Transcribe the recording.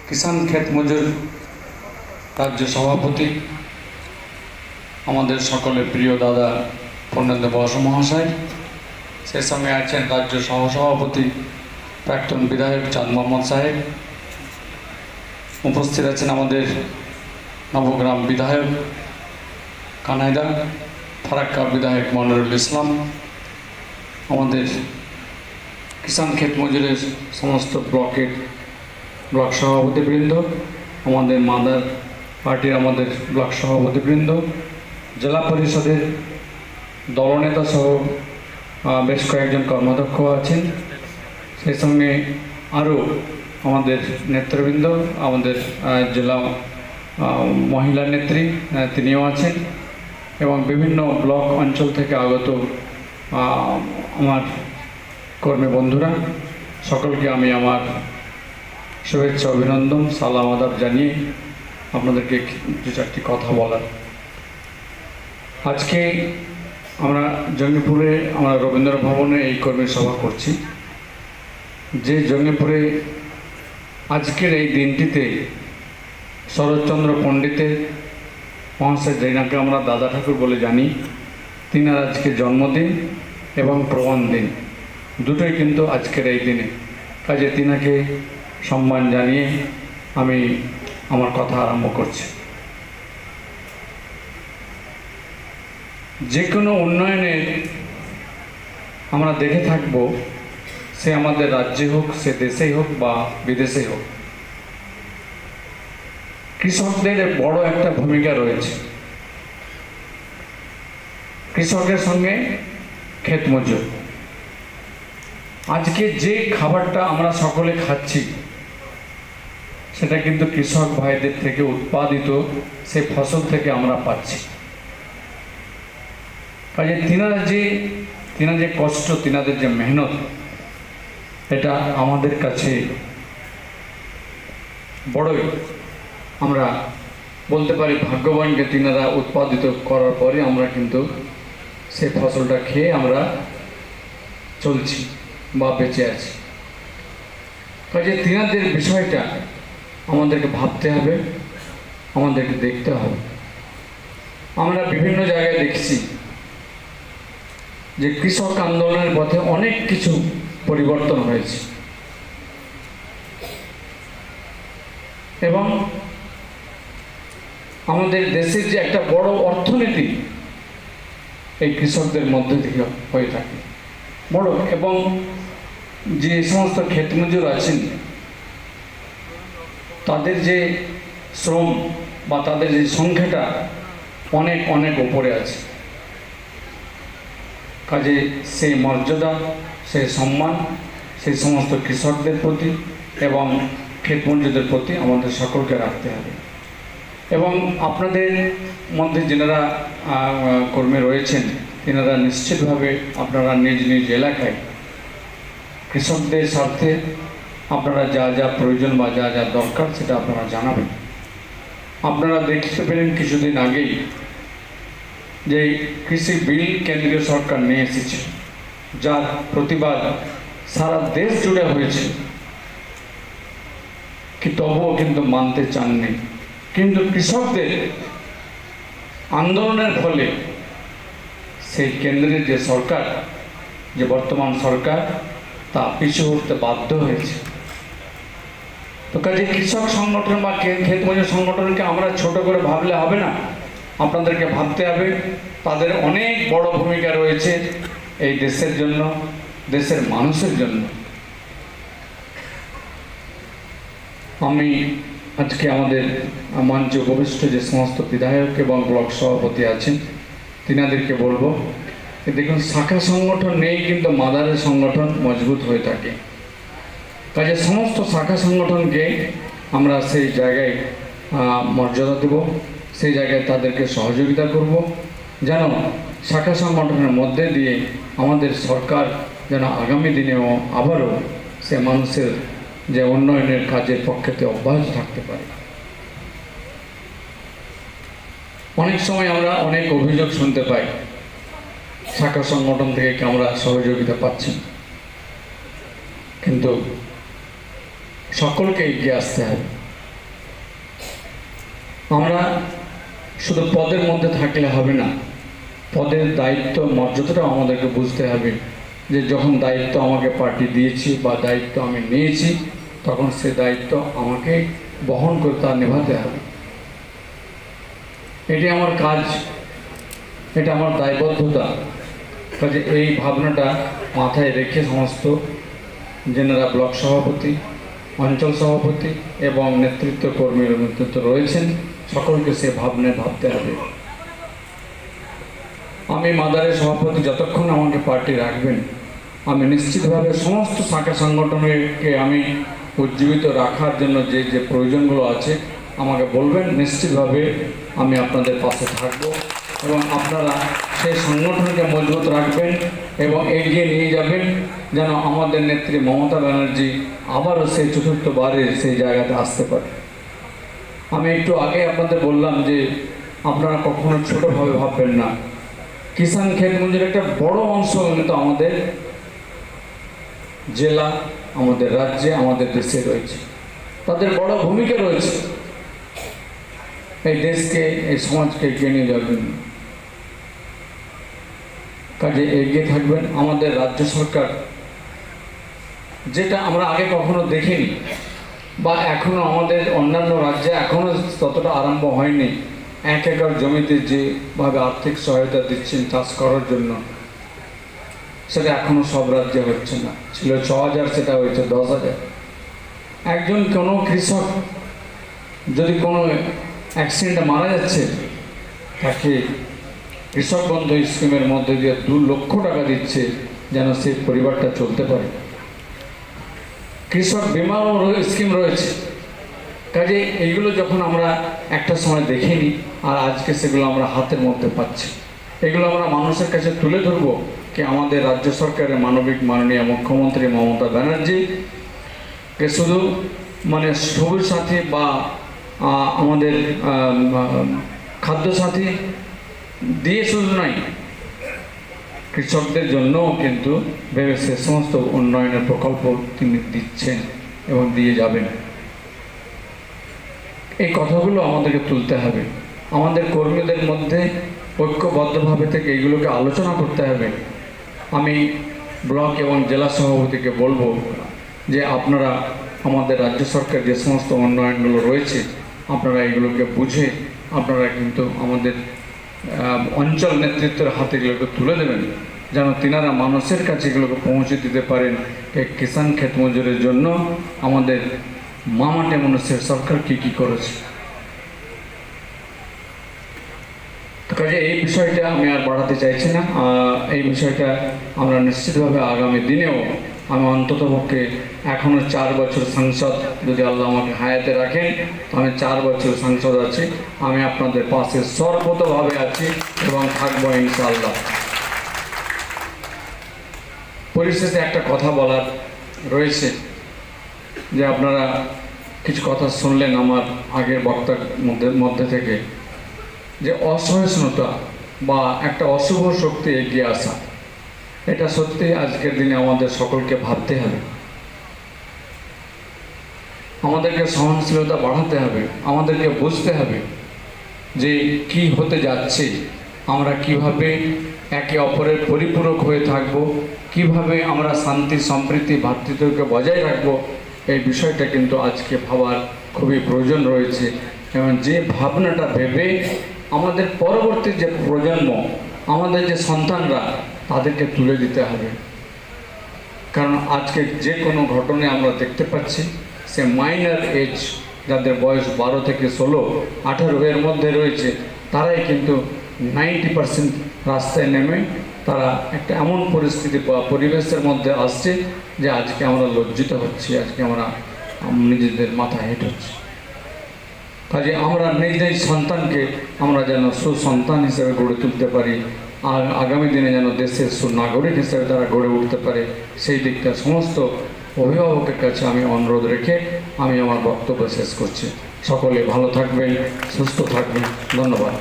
কিষাণ ক্ষেত মজুর রাজ্য সভাপতি আমাদের সকলের প্রিয় দাদা পূর্ণেন্দু বসু মহাশয়, সেই সঙ্গে আছেন রাজ্য সহসভাপতি প্রাক্তন বিধায়ক চাঁদ মোহাম্মদ সাহেব, উপস্থিত আছেন আমাদের নবগ্রাম বিধায়ক কানাইদা, ফারাক্কা বিধায়ক মনিরুল ইসলাম, আমাদের কিষাণ ক্ষেত মজুরের সমস্ত ব্লক সভাপতিবৃন্দ, আমাদের মাদার পার্টির আমাদের ব্লক সভাপতিবৃন্দ, জেলা পরিষদের দলনেতা সহ বেশ কয়েকজন কর্মাধ্যক্ষ আছেন, সেই সঙ্গে আরও আমাদের নেতৃবৃন্দ, আমাদের জেলা মহিলা নেত্রী তিনিও আছেন এবং বিভিন্ন ব্লক অঞ্চল থেকে আগত আমার কর্মী বন্ধুরা, সকলকে আমি আমার শুভেচ্ছা, অভিনন্দন, সালাম আদাব জানিয়ে আপনাদেরকে দু চারটি কথা বলার। আজকে আমরা জঙ্গিপুরে আমরা রবীন্দ্র ভবনে এই কর্মী সভা করছি। যে জঙ্গিপুরে আজকের এই দিনটিতে শরৎচন্দ্র পণ্ডিতের মহাশয়, যেনাকে আমরা দাদা ঠাকুর বলে জানি, তিনার আজকে জন্মদিন এবং প্রমাণ দিন দুটোই কিন্তু আজকের এই দিনে। কাজে তিনাকে সম্মান জানিয়ে আমি আমার কথা আরম্ভ করছি। যে কোনো উন্নয়নের আমরা দেখে থাকব, সে আমাদের রাজ্যে হোক, সে দেশেই হোক বা বিদেশেই হোক, কৃষকদের বড় একটা ভূমিকা রয়েছে। কৃষকের সঙ্গে ক্ষেত মজুর, আজকে যে খাবারটা আমরা সকলে খাচ্ছি সেটা কিন্তু কৃষক ভাইদের থেকে উৎপাদিত সে ফসল থেকে আমরা পাচ্ছি। কাজে তিনার যে কষ্ট, তিনাদের যে মেহনত, এটা আমাদের কাছে বড়ই, আমরা বলতে পারি ভাগ্যবানকে তিনারা উৎপাদিত করার পরে আমরা কিন্তু সেই ফসলটা খেয়ে আমরা চলছি বা বেঁচে আছি। কাজে তিনাদের বিষয়টা আমাদেরকে ভাবতে হবে, আমাদেরকে দেখতে হবে। আমরা বিভিন্ন জায়গায় দেখছি যে কৃষক আন্দোলনের পথে অনেক কিছু পরিবর্তন হয়েছে এবং আমাদের দেশের যে একটা বড় অর্থনীতি এই কৃষকদের মধ্যে থেকে হয়ে থাকে বড়, এবং যে সমস্ত ক্ষেত মজুর আছেন তাদের যে শ্রম বা তাদের যে সংখ্যাটা অনেক অনেক উপরে আছে। কাজে সেই মর্যাদা, সেই সম্মান সেই সমস্ত কৃষকদের প্রতি এবং ক্ষেত মজুরদের প্রতি আমাদের সকলকে রাখতে হবে। এবং আপনাদের মধ্যে যেনারা কর্মী রয়েছেন, তেনারা নিশ্চিতভাবে আপনারা নিজ নিজ এলাকায় কৃষকদের স্বার্থে আপনারা যা যা প্রয়োজন বা যা যা দরকার সেটা আপনারা জানাবেন। আপনারা দেখতে পেলেন কিছুদিন আগেই যে কৃষি বিল কেন্দ্রীয় সরকার নিয়ে এসেছে, যার প্রতিবাদ সারা দেশ জুড়ে হয়েছে, কি তবুও কিন্তু মানতে চাননি। কিন্তু কৃষকদের আন্দোলনের ফলে সেই কেন্দ্রের যে সরকার, যে বর্তমান সরকার, তা পিছু হতে বাধ্য হয়েছে। তো কাজে কৃষক সংগঠন বা ক্ষেত মজুর সংগঠনকে আমরা ছোট করে ভাবলে হবে না, আপনাদেরকে ভাবতে হবে তাদের অনেক বড় ভূমিকা রয়েছে এই দেশের জন্য, দেশের মানুষের জন্য। আমি আজকে আমাদের মঞ্চে উপবিষ্ট যে সমস্ত বিধায়ক এবং ব্লক সভাপতি আছেন তিনাদেরকে বলবো, দেখুন শাখা সংগঠন নেই কিন্তু মাদারের সংগঠন মজবুত হয়ে থাকে। কাজে সমস্ত শাখা সংগঠনকে আমরা সেই জায়গায় মর্যাদা দেব, সেই জায়গায় তাদেরকে সহযোগিতা করব, যেন শাখা সংগঠনের মধ্যে দিয়ে আমাদের সরকার যেন আগামী দিনেও আবারও সে মানুষের যে উন্নয়নের কাজের পক্ষেতে অব্যাহত থাকতে পারে। অনেক সময় আমরা অনেক অভিযোগ শুনতে পাই শাখা সংগঠন থেকে আমরা সহযোগিতা পাচ্ছি, কিন্তু সকলকে এগিয়ে আসতে হবে। আমরা শুধু পদের মধ্যে থাকলে হবে না, পদের দায়িত্ব মর্যাদাটাও আমাদেরকে বুঝতে হবে যে যখন দায়িত্ব আমাকে পার্টি দিয়েছি বা দায়িত্ব আমি নিয়েছি, তখন সে দায়িত্ব আমাকে বহন করে তা নেভাতে হবে। এটি আমার কাজ, এটা আমার দায়বদ্ধতা। কাজে এই ভাবনাটা মাথায় রেখে সমস্ত জেনারা ব্লক সভাপতি, অঞ্চল সভাপতি এবং নেতৃত্ব কর্মীর নেতৃত্ব রয়েছেন, সকলকে সে ভাবনায় ভাবতে হবে। আমি মাদারের সভাপতি, যতক্ষণ আমাকে পার্টি রাখবেন আমি নিশ্চিতভাবে সমস্ত শাখা সংগঠনকে আমি উজ্জীবিত রাখার জন্য যে যে প্রয়োজনগুলো আছে আমাকে বলবেন, নিশ্চিতভাবে আমি আপনাদের পাশে থাকব এবং আপনারা সেই সংগঠনকে মজবুত রাখবেন এবং এগিয়ে নিয়ে যাবেন, যেন আমাদের নেত্রী মমতা ব্যানার্জি আবারও সেই চতুর্থবারে সেই জায়গাতে আসতে পারে। আমি একটু আগে আপনাদের বললাম যে আপনারা কখনো ছোটোভাবে ভাববেন না। কিষাণ ক্ষেত মঞ্জুর একটা বড় অংশ কিন্তু আমাদের জেলা, আমাদের রাজ্যে, আমাদের দেশে রয়েছে, তাদের বড় ভূমিকা রয়েছে এই দেশকে, এই সমাজকে এগিয়ে নিয়ে যাবেন। কাজে এগিয়ে থাকবেন। আমাদের রাজ্য সরকার, যেটা আমরা আগে কখনো দেখিনি বা এখনো আমাদের অন্যান্য রাজ্যে এখনো ততটা আরম্ভ হয়নি, 1 একর জমিতে যেভাবে আর্থিক সহায়তা দিচ্ছেন চাষ করার জন্য, সেটা এখনো সব রাজ্যে হচ্ছে না। ছিল 6,000, সেটা হয়েছে 10,000। একজন কোনো কৃষক যদি কোনো অ্যাক্সিডেন্টে মারা যাচ্ছে, তাকে কৃষক বন্ধু স্কিমের মধ্যে দিয়ে 2 লক্ষ টাকা দিচ্ছে যেন সেই পরিবারটা চলতে পারে। কৃষক বিমারও স্কিম রয়েছে। কাজে এইগুলো যখন আমরা একটা সময় দেখিনি, আর আজকে সেগুলো আমরা হাতের মধ্যে পাচ্ছি, এগুলো আমরা মানুষের কাছে তুলে ধরবো কি আমাদের রাজ্য সরকারের মাননীয় মুখ্যমন্ত্রী মমতা ব্যানার্জিকে শুধু মানে সবুজ সাথী বা আমাদের খাদ্য সাথী দিয়ে শুধু নয়, কৃষকদের জন্যও কিন্তু ভেবেছে সমস্ত উন্নয়নের প্রকল্প তিনি দিচ্ছেন এবং দিয়ে যাবেন। এই কথাগুলো আমাদেরকে তুলতে হবে, আমাদের কর্মীদের মধ্যে ঐক্যবদ্ধভাবে থেকে এইগুলোকে আলোচনা করতে হবে। আমি ব্লক এবং জেলা সভাপতিকে বলবো যে আপনারা আমাদের রাজ্য সরকার যে সমস্ত উন্নয়নগুলো রয়েছে আপনারা এগুলোকে বুঝে আপনারা কিন্তু আমাদের অঞ্চল নেতৃত্বের হাতে এগুলোকে তুলে দেবেন, যেন তিনারা মানুষের কাছে এগুলোকে পৌঁছে দিতে পারেন। এই কিষাণ ক্ষেত মজুরের জন্য আমাদের মামাটে মানুষের সরকার কী করেছে। কাজে এই বিষয়টা আমি আর বাড়াতে চাইছি না। এই বিষয়টা আমরা নিশ্চিতভাবে আগামী দিনেও আমি অন্ততপক্ষে এখনও 4 বছর সাংসদ, যদি আল্লাহ আমাকে হায়াতে রাখেন আমি 4 বছর সাংসদ আছি, আমি আপনাদের পাশে সর্বতভাবে আছি এবং থাকবো ইনশাআল্লাহ। পরিশেষে একটা কথা বলার রয়েছে যে আপনারা কিছু কথা শুনলেন আমার আগের বক্তার মধ্যে থেকে, যে অসহিষ্ণুতা বা একটা অশুভ শক্তি এগিয়ে আসা, এটা সত্যি আজকের দিনে আমাদের সকলকে ভাবতে হবে। আমাদেরকে সহনশীলতা বাড়াতে হবে, আমাদেরকে বুঝতে হবে যে কি হতে যাচ্ছে, আমরা কিভাবে একে অপরের পরিপূরক হয়ে থাকব, কিভাবে আমরা শান্তি সম্প্রীতি ভ্রাতৃত্বকে বজায় রাখব, এই বিষয়টা কিন্তু আজকে ভাবার খুবই প্রয়োজন রয়েছে। এবং যে ভাবনাটা ভেবে আমাদের পরবর্তী যে প্রজন্ম, আমাদের যে সন্তানরা, তাদেরকে তুলে দিতে হবে। কারণ আজকে যে কোনো ঘটনায় আমরা দেখতে পাচ্ছি সে মাইনর এজ, যাদের বয়স 12 থেকে 16, 18 এর মধ্যে রয়েছে, তারাই কিন্তু 90% রাস্তায় নেমে তারা একটা এমন পরিস্থিতি বা পরিবেশের মধ্যে আসছে যে আজকে আমরা লজ্জিত হচ্ছি, আজকে আমরা নিজেদের মাথা হেঁট হচ্ছে। কাজে আমরা নিজ সন্তানকে আমরা যেন সুসন্তান হিসেবে গড়ে তুলতে পারি, আর আগামী দিনে যেন দেশের সুনাগরিক হিসেবে তারা গড়ে উঠতে পারে, সেই দিকটা সমস্ত অভিভাবকের কাছে আমি অনুরোধ রেখে আমি আমার বক্তব্য শেষ করছি। সকলে ভালো থাকবেন, সুস্থ থাকবেন। ধন্যবাদ।